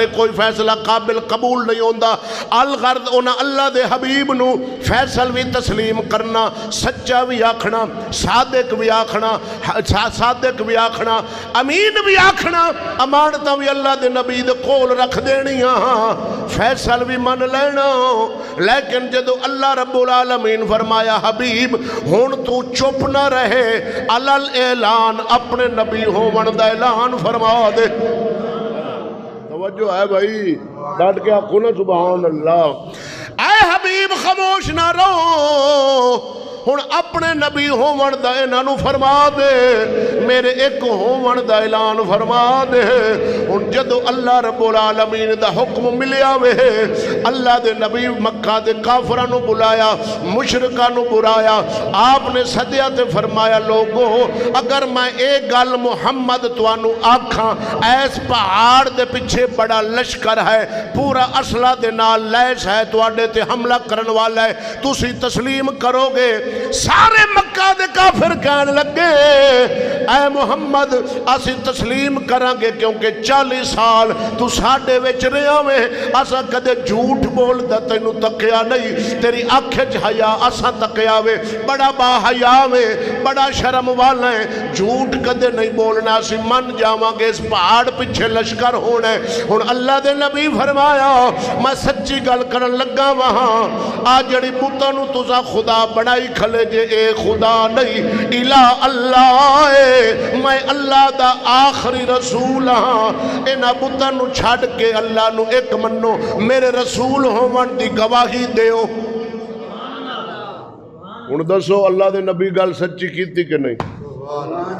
کرے کوئی فیصلہ قابل قبول نہیں ہوندا۔ الغرض انہاں اللہ دے حبیب نو فیصل بھی تسلیم کرنا، سچا بھی آکھنا، صادق بھی آکھنا، صادق بھی آکھنا، امین بھی آکھنا، امانتاں بھی اللہ دے نبی دے کول رکھ دینیاں، فیصل بھی من لینا۔ لیکن جدو اللہ رب العالمین فرمایا حبیب ہون تو چپ نہ رہے، علل اعلان اپنے نبی ہون دا اعلان فرما دے۔ توجہ ہے بھائی، ڈٹ کے آخو نا سبحان اللہ۔ اے حبیب خاموش نہ رہو، ہن اپنے نبی ہون دا انہاں فرما دے، میرے ایک ہون دا اعلان فرما دے۔ ہن جدو اللہ رب العالمین دا حکم ملیا وے، اللہ دے نبی مکہ دے کافراں نو بلایا، مشرکاں نو بلایا، آپ نے سدیا تے فرمایا لوگو اگر میں ایک گل محمد توانو آکھاں، ایس پہاڑ دے پیچھے بڑا لشکر ہے، پورا اسلحہ دے نال لیس ہے، تواڈے تے حملہ کرن والا ہے، تسی تسلیم کرو گے؟ سارے مکہ دے کافر کہنے لگے اے محمد اسی تسلیم کریں گے، کیونکہ 40 سال تو ساڑھے وچ رہا میں، اسا کدے جھوٹ بول دا تینو تکیا نہیں، تیری آنکھیں حیا اسا تکیا وے، بڑا با حیا وے، بڑا شرم والا ہے، جھوٹ کدے نہیں بولنا، اسی من جاواں گے، اس پہاڑ پیچھے لشکر ہونے۔ ہن اللہ دے نبی فرمایا میں سچی گل کرن لگا وہاں، آ جڑی بتاں نو تساں خدا بنائی کھلے جے اے خدا نہیں، الہ اللہ ہے، میں اللہ دا آخری رسول ہاں، انہاں بتاں نو چھڑ کے اللہ نو ایک منو، میرے رسول ہون دی گواہی دیو۔ ہن دسو اللہ دے نبی گل سچی کیتی کہ نہیں؟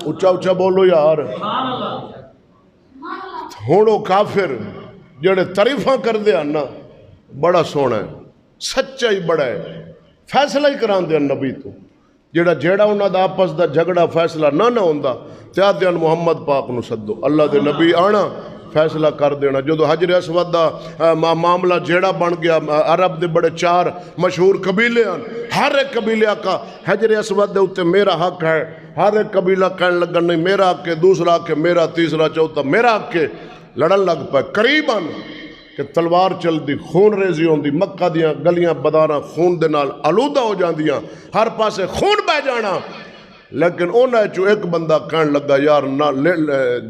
اچھا اچھا بولو یار۔ ہن او کافر جڑے تعریفاں کر دیا نا بڑا سونا ہے، سچا ہی بڑا ہے، فیصلہ ہی کران دیا نبی تو، جیڑا انہاں دا آپس دا جھگڑا فیصلہ نہ ہوندا تے آدھیاں محمد پاک نو سدو، اللہ دے نبی آنا فیصلہ کر دینا۔ جدو حجر اسود دا معاملہ جیڑا بن گیا، عرب دے بڑے 4 مشہور قبیلے ہیں، ہر ایک قبیلے کا حجر اسود دے اتے میرا حق ہے، ہر ایک قبیلہ کہنے لگا نہیں میرا حق ہے، دوسرا حق ہے میرا، تیسرا چوتھا میرا حق ہے، لڑن لگ پائے قریباً کہ تلوار چل دی، خون ریزی ہوں دی، مکہ دیاں گلیاں بداراں خون دے نال آلودہ ہو جان دیاں، ہر پاسے خون بہ جانا۔ لیکن انہاں چو ایک بندہ کہنے لگا یار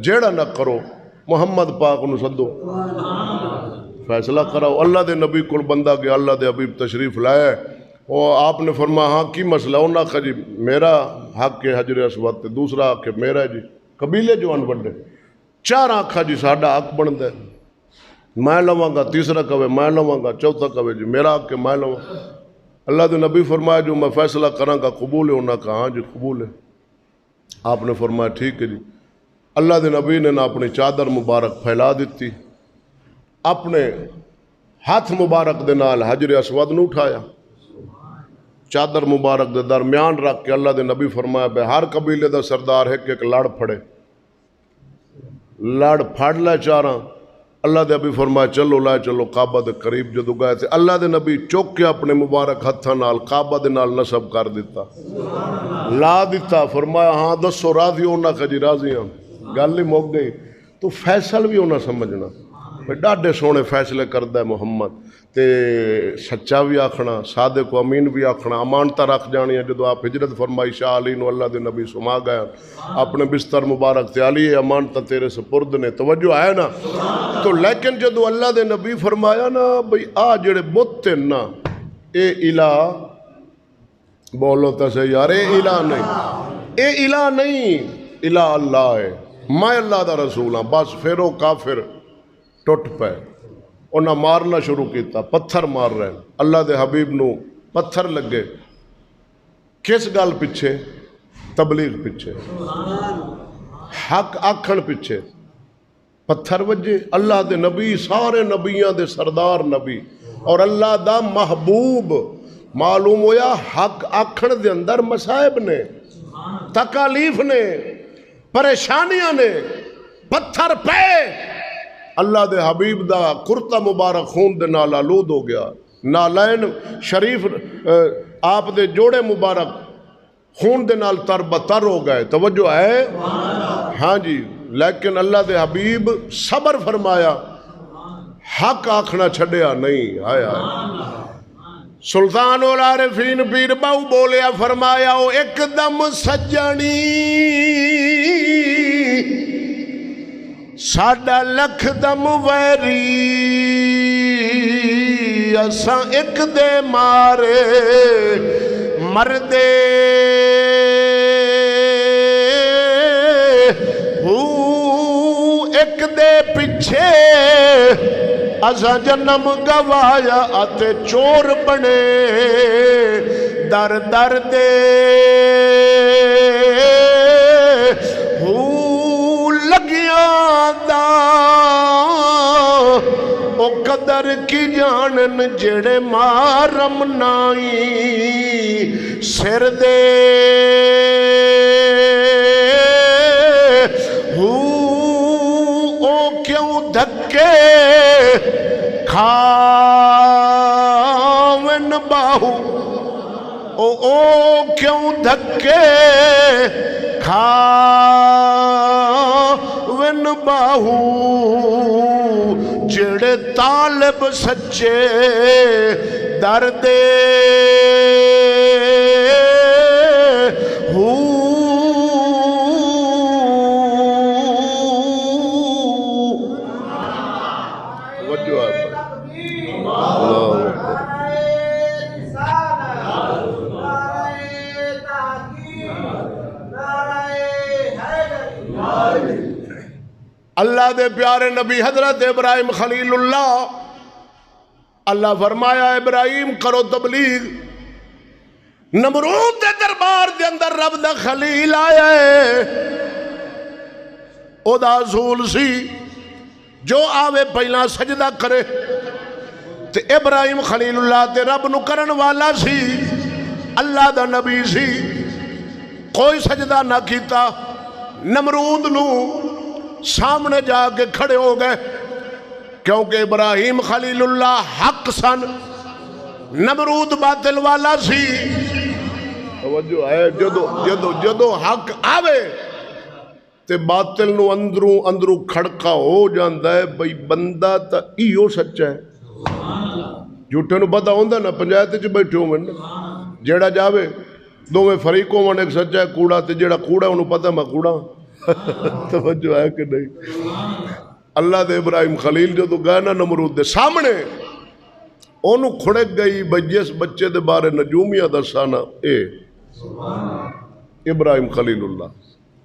جیڑا نہ کرو، محمد پاک نو سدو، فیصلہ کراؤ۔ اللہ دے نبی کل بندہ گیا، اللہ دے حبیب تشریف لائے، اور آپ نے فرمایا ہاں کی مسئلہ؟ انہاں کہا جی میرا حق ہے حجر اسود تے، دوسرا حق ہے میرا جی، قبیلے جو ان بڑے 4 آنکھا جی ساڑھا حق بند ہے، میں لواں گا، تیسرا کہے میں لواں گا، چوتھا کہے جی میرا حق ہے میں لواں۔ اللہ دے نبی فرمایا جو میں فیصلہ کراں گا قبول ہے؟ انہاں کہا ہاں جی قبول ہے۔ آپ نے فرمایا ٹھیک ہے جی۔ اللہ دے نبی نے نہ اپنی چادر مبارک پھیلا دیتی، اپنے ہاتھ مبارک دے نال حجر اسود نو اٹھایا، چادر مبارک دے درمیان رکھ کے اللہ دے نبی فرمایا بے ہر قبیلے دا سردار ہے کہ ایک لڑ پھڑے، لڑ پھڑ لے 4۔ اللہ دے نبی فرمایا چلو لائے چلو کعبہ دے قریب جدو گئے تھے، اللہ دے نبی چوک کے اپنے مبارک ہتھاں نال کعبہ دے نال نصب کر دیتا، لا دیتا، فرمایا ہاں دسو راضی ہونا کہ جی راضی ہوں، گل ہی مک گئی۔ تو فیصل بھی ہونا سمجھنا، ڈاڈے سونے فیصلے کردہ ہے محمد، تے سچا بھی آکھنا، صادق و امین بھی آکھنا، امانتہ رکھ جانی ہے۔ جدو آپ ہجرت فرمائی شاہ علی نو اللہ دے نبی سما گیا، اپنے بستر مبارک تے علی امانتہ تیرے سپرد نے، توجہ ہے نا۔ تو لیکن جدو اللہ دے نبی فرمایا نا بھئی آ جڑے بت ہیں نا اے الہ، بولو تا سے یار اے الہ نہیں، اے الہ نہیں، الہ اللہ ہے، میں اللہ دا رسول ہاں۔ بس پھر وہ کافر ٹوٹ پے، انہاں مارنا شروع کیتا، پتھر مار رہے ہیں، اللہ دے حبیب نو پتھر لگے، کس گل پیچھے؟ تبلیغ پیچھے، حق آکھن پیچھے پتھر وجے۔ اللہ دے نبی سارے نبیاں دے سردار نبی اور اللہ دا محبوب، معلوم ہویا حق آکھن دے اندر مصائب نے، تکالیف نے، پریشانیاں نے، پتھر پہ اللہ دے حبیب دا کرتا مبارک خون دے نال آلود ہو گیا، نالین شریف آپ دے جوڑے مبارک خون دے نال تر بتر ہو گئے، توجہ ہے ہاں جی۔ لیکن اللہ دے حبیب صبر فرمایا، حق آکھنا چھڈیا نہیں آیا۔ سلطان العارفین پیر باؤ بولیا فرمایا او ایک دم سجنی ساڈا لکھ دم ویری اساں ایک دے مارے مردے ایک دے پچھے اساں جنم گوایا آتے چور بنے در در دے لگیاں دا او قدر کی جانن جڑے مارم نائی سر دے او کیوں دھکے کھاون باہو او کیوں دھکے کھاون باہو جڑے طالب سچے دردے اللہ دے پیارے نبی حضرت ابراہیم خلیل اللہ فرمایا ابراہیم کرو تبلیغ۔ نمرود دے دربار دے اندر رب دا خلیل آیا ہے، او دا اصول سی جو آوے پہلا سجدہ کرے، تے ابراہیم خلیل اللہ تے رب نو کرن والا سی، اللہ دا نبی سی، کوئی سجدہ نہ کیتا۔ نمرود نو سامنے جا کے کھڑے ہو گئے، کیونکہ ابراہیم خلیل اللہ حق سن، نمرود باطل والا سی۔ توجہ ہے، جدو حق آوے تے باطل نو اندروں کھڑکا ہو جاندہ ہے بھئی بندہ تا ایو سچا ہے۔ جھوٹے نو پتہ ہوندہ نا پنجایت چ بیٹھے ہوں جیڑا جاوے دو میں فریقوں میں ایک سچا ہے کوڑا تے جیڑا کوڑا انہوں پتہ میں کوڑا۔ توجہ ہے کہ نہیں؟ اللہ دے ابراہیم خلیل جو تو گئے نا نمرود دے سامنے انہوں کھڑک گئی بجیس بچے دے بارے نجومیہ دسانا اے ابراہیم خلیل اللہ۔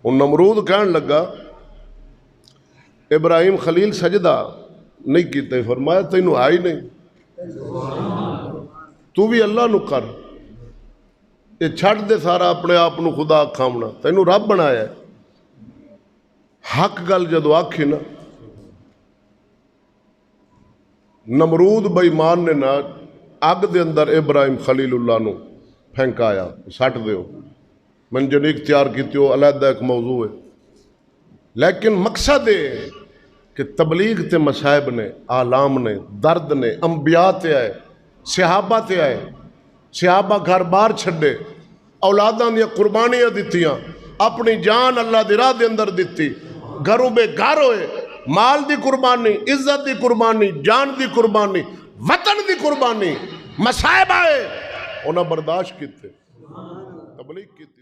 ان نمرود کہنے لگا ابراہیم خلیل سجدہ نہیں کیتے، فرمایا تینوں آئی نہیں، تو بھی اللہ نو کر، یہ چھڑ دے سارا اپنے آپ نو خدا کھامنا، تینوں رب بنایا ہے۔ حق گل جدو آکھی نا نمرود بےمان نے نا اگ دے اندر ابراہیم خلیل اللہ نو پھینکایا، سٹ دیو من جن اختیار کیتیو علیحدہ ایک موضوع ہے، لیکن مقصد ہے کہ تبلیغ تے مصائب نے، آلام نے، درد نے، انبیاء تے آئے، صحابہ تے آئے، صحابہ گھر بار چھڑے، اولاداں دیا قربانیاں دیتیاں، اپنی جان اللہ دی راہ دے اندر دیتی، گھروں بے گھر ہوئے، مال دی قربانی، عزت دی قربانی، جان دی قربانی، وطن دی قربانی، مصائب آئے انہاں برداشت کیتے، تبلیغ کیتے۔